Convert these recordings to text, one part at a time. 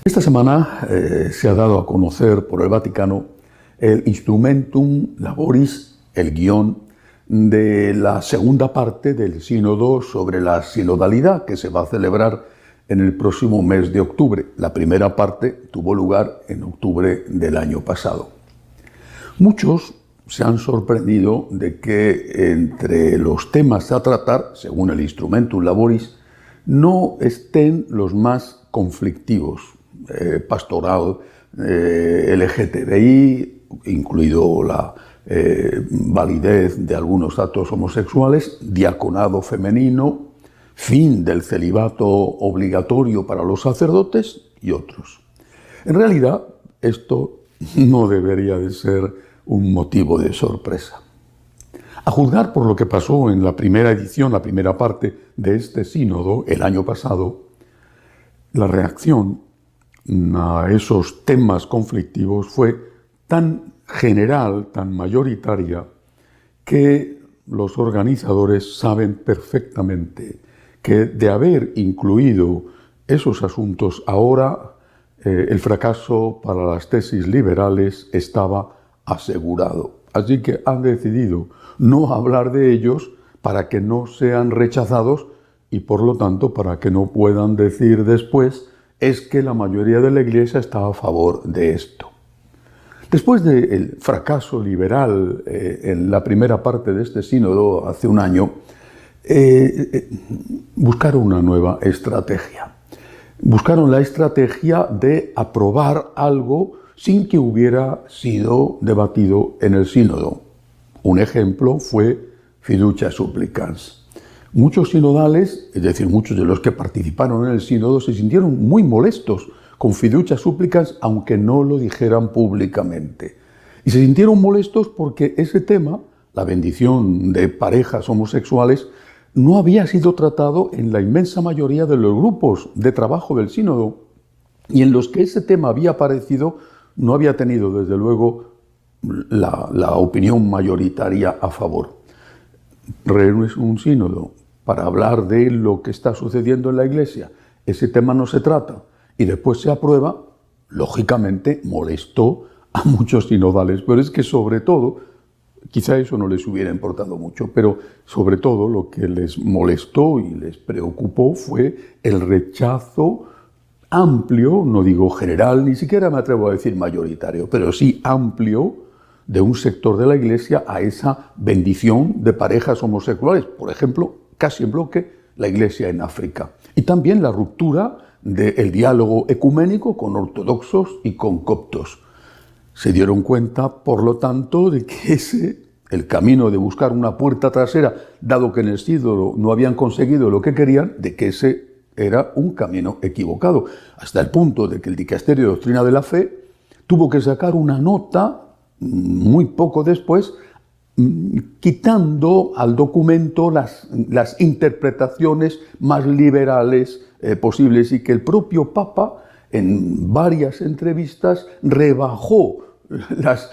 Esta semana se ha dado a conocer por el Vaticano el Instrumentum Laboris, el guión de la segunda parte del sínodo sobre la sinodalidad que se va a celebrar en el próximo mes de octubre. La primera parte tuvo lugar en octubre del año pasado. Muchos se han sorprendido de que entre los temas a tratar, según el Instrumentum Laboris, no estén los más conflictivos. Pastoral, LGTBI, incluido la validez de algunos actos homosexuales, diaconado femenino, fin del celibato obligatorio para los sacerdotes y otros. En realidad, esto no debería de ser un motivo de sorpresa. A juzgar por lo que pasó en la primera edición, la primera parte de este sínodo, el año pasado, la reacción a esos temas conflictivos fue tan general, tan mayoritaria, que los organizadores saben perfectamente que de haber incluido esos asuntos ahora, el fracaso para las tesis liberales estaba asegurado. Así que han decidido no hablar de ellos para que no sean rechazados y por lo tanto para que no puedan decir después es que la mayoría de la Iglesia está a favor de esto. Después del fracaso liberal en la primera parte de este sínodo hace un año, buscaron una nueva estrategia. Buscaron la estrategia de aprobar algo sin que hubiera sido debatido en el sínodo. Un ejemplo fue Fiducia Supplicans. Muchos sinodales, es decir, muchos de los que participaron en el sínodo, se sintieron muy molestos con Fiducia Supplicans, aunque no lo dijeran públicamente. Y se sintieron molestos porque ese tema, la bendición de parejas homosexuales, no había sido tratado en la inmensa mayoría de los grupos de trabajo del sínodo, y en los que ese tema había aparecido, no había tenido, desde luego, la opinión mayoritaria a favor. Reúnes un sínodo para hablar de lo que está sucediendo en la Iglesia, ese tema no se trata y después se aprueba, lógicamente molestó a muchos sinodales, pero es que sobre todo, quizá eso no les hubiera importado mucho, pero sobre todo lo que les molestó y les preocupó fue el rechazo amplio, no digo general, ni siquiera me atrevo a decir mayoritario, pero sí amplio, de un sector de la Iglesia a esa bendición de parejas homosexuales. Por ejemplo, casi en bloque, la Iglesia en África. Y también la ruptura del diálogo ecuménico con ortodoxos y con coptos. Se dieron cuenta, por lo tanto, de que el camino de buscar una puerta trasera, dado que en el sínodo no habían conseguido lo que querían, de que ese era un camino equivocado, hasta el punto de que el Dicasterio de Doctrina de la Fe tuvo que sacar una nota muy poco después, quitando al documento las interpretaciones más liberales posibles, y que el propio Papa en varias entrevistas rebajó las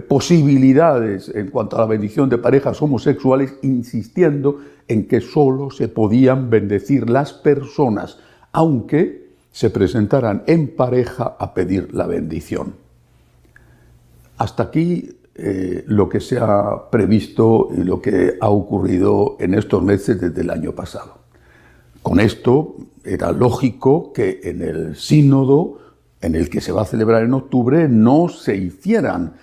posibilidades en cuanto a la bendición de parejas homosexuales, insistiendo en que solo se podían bendecir las personas, aunque se presentaran en pareja a pedir la bendición. Hasta aquí lo que se ha previsto y lo que ha ocurrido en estos meses desde el año pasado. Con esto era lógico que en el sínodo, en el que se va a celebrar en octubre, no se hicieran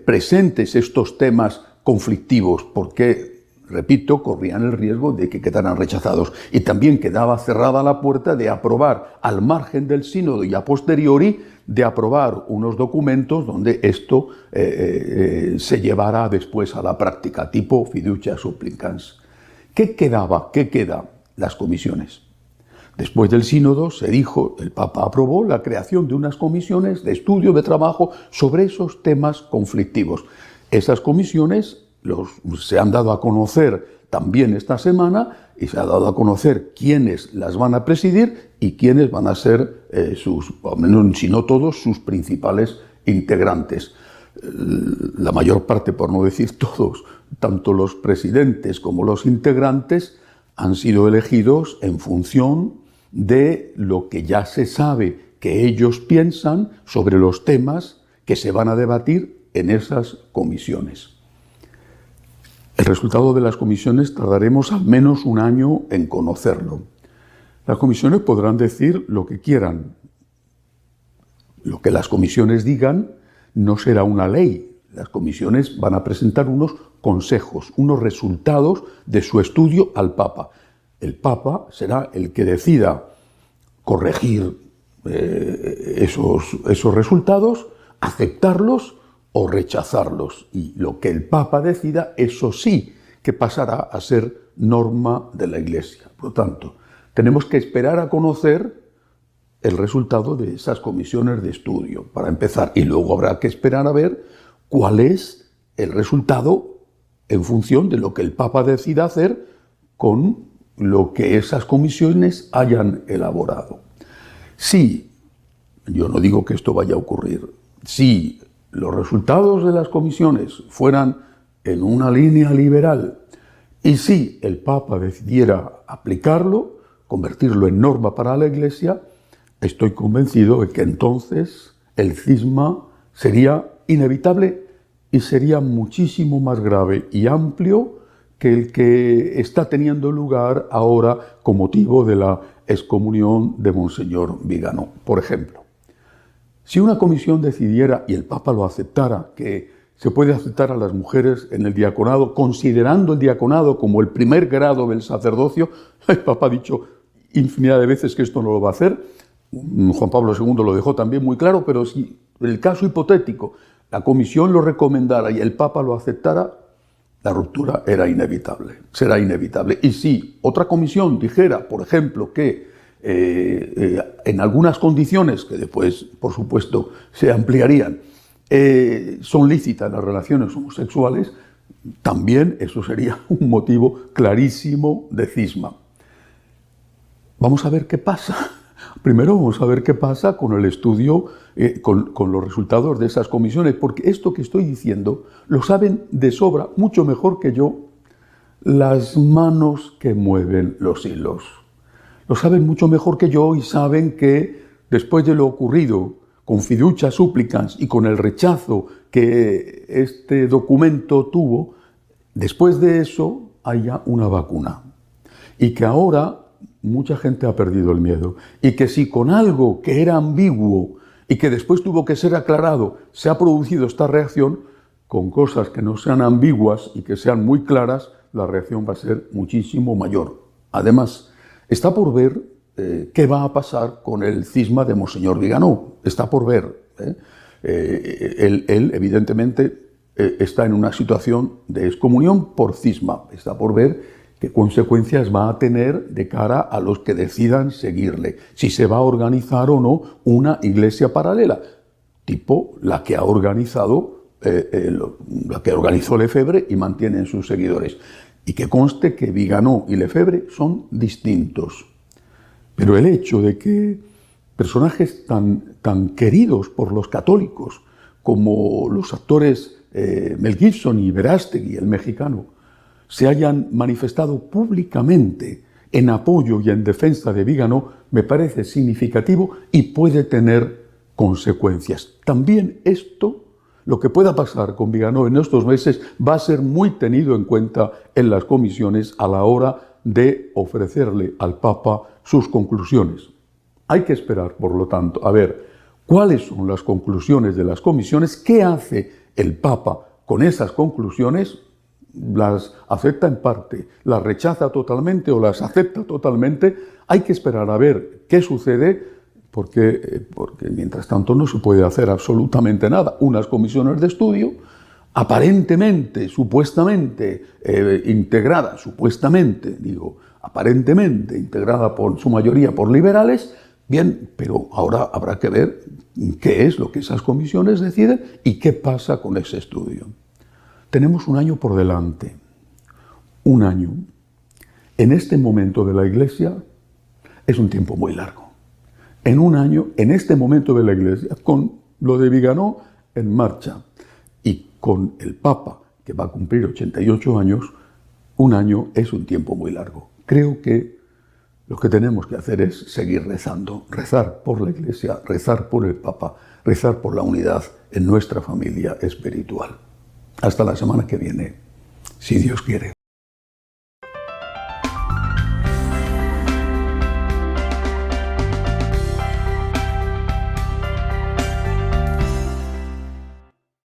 presentes estos temas conflictivos, porque, repito, corrían el riesgo de que quedaran rechazados. Y también quedaba cerrada la puerta de aprobar, al margen del sínodo y a posteriori, de aprobar unos documentos donde esto se llevara después a la práctica, tipo Fiducia Supplicans. ¿Qué quedaba? ¿Qué queda? Las comisiones. Después del sínodo se dijo, el Papa aprobó la creación de unas comisiones de estudio, de trabajo sobre esos temas conflictivos. Esas comisiones se han dado a conocer también esta semana y se ha dado a conocer quiénes las van a presidir y quiénes van a ser al menos si no todos, sus principales integrantes. La mayor parte, por no decir todos, tanto los presidentes como los integrantes, han sido elegidos en función de lo que ya se sabe que ellos piensan sobre los temas que se van a debatir en esas comisiones. El resultado de las comisiones tardaremos al menos un año en conocerlo. Las comisiones podrán decir lo que quieran. Lo que las comisiones digan no será una ley. Las comisiones van a presentar unos consejos, unos resultados de su estudio al Papa. El Papa será el que decida corregir esos resultados, aceptarlos o rechazarlos. Y lo que el Papa decida, eso sí que pasará a ser norma de la Iglesia. Por lo tanto, tenemos que esperar a conocer el resultado de esas comisiones de estudio, para empezar. Y luego habrá que esperar a ver cuál es el resultado en función de lo que el Papa decida hacer con lo que esas comisiones hayan elaborado. Si, yo no digo que esto vaya a ocurrir, si los resultados de las comisiones fueran en una línea liberal y si el Papa decidiera aplicarlo, convertirlo en norma para la Iglesia, estoy convencido de que entonces el cisma sería inevitable y sería muchísimo más grave y amplio que el que está teniendo lugar ahora con motivo de la excomunión de Monseñor Vigano. Por ejemplo, si una comisión decidiera, y el Papa lo aceptara, que se puede aceptar a las mujeres en el diaconado, considerando el diaconado como el primer grado del sacerdocio, el Papa ha dicho infinidad de veces que esto no lo va a hacer. Juan Pablo II lo dejó también muy claro, pero si el caso hipotético, la comisión lo recomendara y el Papa lo aceptara, la ruptura era inevitable, será inevitable. Y si otra comisión dijera, por ejemplo, que en algunas condiciones, que después, por supuesto, se ampliarían, son lícitas las relaciones homosexuales, también eso sería un motivo clarísimo de cisma. Vamos a ver qué pasa. Primero vamos a ver qué pasa con el estudio, con los resultados de esas comisiones, porque esto que estoy diciendo lo saben de sobra, mucho mejor que yo, las manos que mueven los hilos. Lo saben mucho mejor que yo y saben que después de lo ocurrido, con fiducia supplicans y con el rechazo que este documento tuvo, después de eso haya una vacuna. Y que ahora mucha gente ha perdido el miedo. Y que si con algo que era ambiguo y que después tuvo que ser aclarado, se ha producido esta reacción, con cosas que no sean ambiguas y que sean muy claras, la reacción va a ser muchísimo mayor. Además, está por ver qué va a pasar con el cisma de Monseñor Vigano. Está por ver. Él evidentemente, está en una situación de excomunión por cisma. Está por ver qué consecuencias va a tener de cara a los que decidan seguirle. Si se va a organizar o no una iglesia paralela, tipo la que ha organizado, la que organizó Lefebvre y mantienen sus seguidores. Y que conste que Vigano y Lefebvre son distintos. Pero el hecho de que personajes tan queridos por los católicos como los actores Mel Gibson y Verástegui, el mexicano, se hayan manifestado públicamente en apoyo y en defensa de Vigano, me parece significativo y puede tener consecuencias. También esto, lo que pueda pasar con Vigano en estos meses, va a ser muy tenido en cuenta en las comisiones a la hora de ofrecerle al Papa sus conclusiones. Hay que esperar, por lo tanto, a ver cuáles son las conclusiones de las comisiones, qué hace el Papa con esas conclusiones, las acepta en parte, las rechaza totalmente o las acepta totalmente. Hay que esperar a ver qué sucede, porque mientras tanto no se puede hacer absolutamente nada. Unas comisiones de estudio, aparentemente, supuestamente integrada, aparentemente integrada por su mayoría por liberales, bien, pero ahora habrá que ver qué es lo que esas comisiones deciden y qué pasa con ese estudio. Tenemos un año por delante, un año. En este momento de la Iglesia es un tiempo muy largo. En un año, en este momento de la Iglesia, con lo de Vigano en marcha y con el Papa, que va a cumplir 88 años, un año es un tiempo muy largo. Creo que Lo que tenemos que hacer es seguir rezando, rezar por la Iglesia, rezar por el Papa, rezar por la unidad en nuestra familia espiritual. Hasta la semana que viene, si Dios quiere.